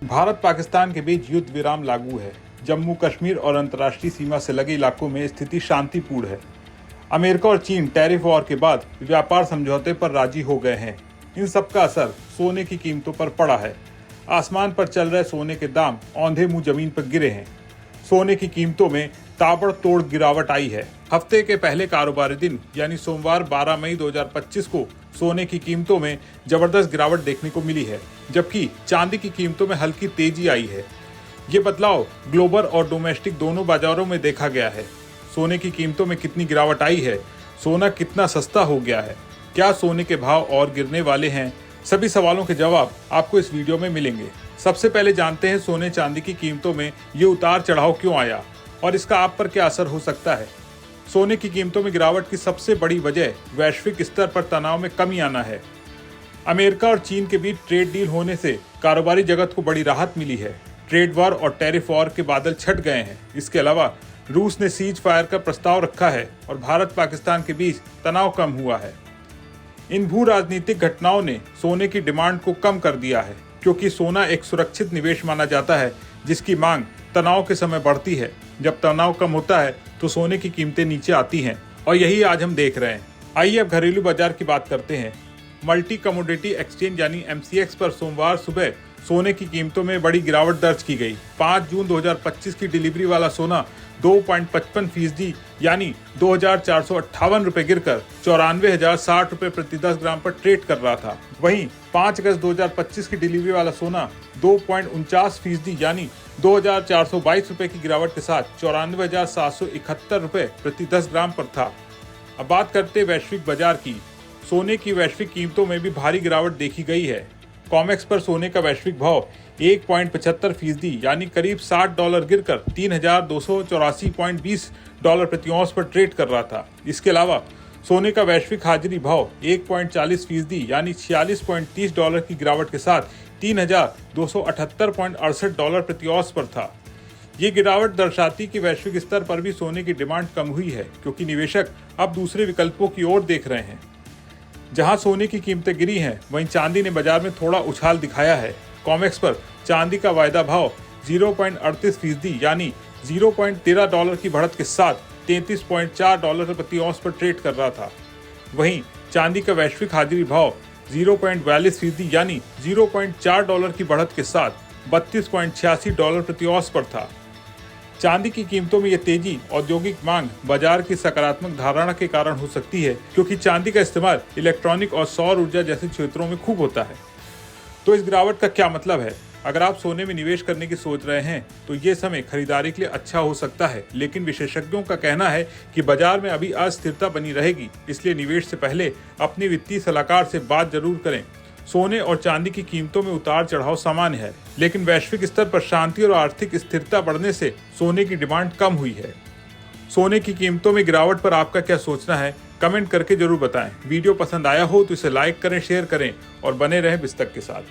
भारत पाकिस्तान के बीच युद्ध विराम लागू है। जम्मू कश्मीर और अंतर्राष्ट्रीय सीमा से लगे इलाकों में स्थिति शांतिपूर्ण है। अमेरिका और चीन टैरिफ वॉर के बाद व्यापार समझौते पर राजी हो गए हैं। इन सब का असर सोने की कीमतों पर पड़ा है। आसमान पर चल रहे सोने के दाम औंधे मुंह जमीन पर गिरे हैं। सोने की कीमतों में ताबड़तोड़ गिरावट आई है। हफ्ते के पहले कारोबारी दिन यानी सोमवार 12 मई 2025 को सोने की कीमतों में जबरदस्त गिरावट देखने को मिली है, जबकि चांदी की कीमतों में हल्की तेजी आई है। ये बदलाव ग्लोबल और डोमेस्टिक दोनों बाजारों में देखा गया है। सोने की कीमतों में कितनी गिरावट आई है, सोना कितना सस्ता हो गया है, क्या सोने के भाव और गिरने वाले हैं, सभी सवालों के जवाब आपको इस वीडियो में मिलेंगे। सबसे पहले जानते हैं सोने चांदी की कीमतों में ये उतार चढ़ाव क्यों आया और इसका आप पर क्या असर हो सकता है। सोने की कीमतों में गिरावट की सबसे बड़ी वजह वैश्विक स्तर पर तनाव में कमी आना है। अमेरिका और चीन के बीच ट्रेड डील होने से कारोबारी जगत को बड़ी राहत मिली है। ट्रेड वॉर और टैरिफ वॉर के बादल छट गए हैं। इसके अलावा रूस ने सीज फायर का प्रस्ताव रखा है और भारत पाकिस्तान के बीच तनाव कम हुआ है। इन भू राजनीतिक घटनाओं ने सोने की डिमांड को कम कर दिया है, क्योंकि सोना एक सुरक्षित निवेश माना जाता है जिसकी मांग तनाव के समय बढ़ती है। जब तनाव कम होता है तो सोने की कीमतें नीचे आती हैं और यही आज हम देख रहे हैं। आइए अब घरेलू बाजार की बात करते हैं। मल्टी कमोडिटी एक्सचेंज यानी MCX पर सोमवार सुबह सोने की कीमतों में बड़ी गिरावट दर्ज की गई। 5 जून 2025 की डिलीवरी वाला सोना 2.55% यानी 2,458 रुपए गिरकर 94,060 रुपए प्रति 10 ग्राम पर ट्रेड कर रहा था। वहीं 5 अगस्त 2025 की डिलीवरी वाला सोना 2.49% यानी 2,422 रुपए की गिरावट के साथ 94,771 रुपए प्रति 10 ग्राम पर था। अब बात करते हैं वैश्विक बाजार की। सोने की वैश्विक कीमतों में भी भारी गिरावट देखी गई है। कॉमेक्स पर सोने का वैश्विक भाव 1.75% यानी करीब $60 गिरकर 3,284.20 डॉलर प्रति औंस पर ट्रेड कर रहा था। इसके अलावा सोने का वैश्विक हाजिरी भाव 1.40% यानी $46.30 की गिरावट के साथ 3,278.68 डॉलर प्रति औंस पर था। ये गिरावट दर्शाती कि वैश्विक स्तर पर भी सोने की डिमांड कम हुई है, क्योंकि निवेशक अब दूसरे विकल्पों की ओर देख रहे हैं। जहां सोने की कीमतें गिरी हैं, वहीं चांदी ने बाजार में थोड़ा उछाल दिखाया है। कॉमेक्स पर चांदी का वायदा भाव 0.38% यानी $0.13 की बढ़त के साथ $33.4 प्रति औंस पर ट्रेड कर रहा था। वहीं चांदी का वैश्विक हाजिरी भाव 0.42% यानी $0.4 की बढ़त के साथ $32.86 प्रति औंस पर था। चांदी की कीमतों में यह तेजी औद्योगिक मांग बाजार की सकारात्मक धारणा के कारण हो सकती है, क्योंकि चांदी का इस्तेमाल इलेक्ट्रॉनिक और सौर ऊर्जा जैसे क्षेत्रों में खूब होता है। तो इस गिरावट का क्या मतलब है? अगर आप सोने में निवेश करने की सोच रहे हैं तो ये समय खरीदारी के लिए अच्छा हो सकता है, लेकिन विशेषज्ञों का कहना है कि बाजार में अभी अस्थिरता बनी रहेगी। इसलिए निवेश से पहले अपने वित्तीय सलाहकार से बात जरूर करें। सोने और चांदी की कीमतों में उतार चढ़ाव सामान्य है, लेकिन वैश्विक स्तर पर शांति और आर्थिक स्थिरता बढ़ने से सोने की डिमांड कम हुई है। सोने की कीमतों में गिरावट पर आपका क्या सोचना है, कमेंट करके जरूर बताएं। वीडियो पसंद आया हो तो इसे लाइक करें, शेयर करें और बने रहें बिस्तक के साथ।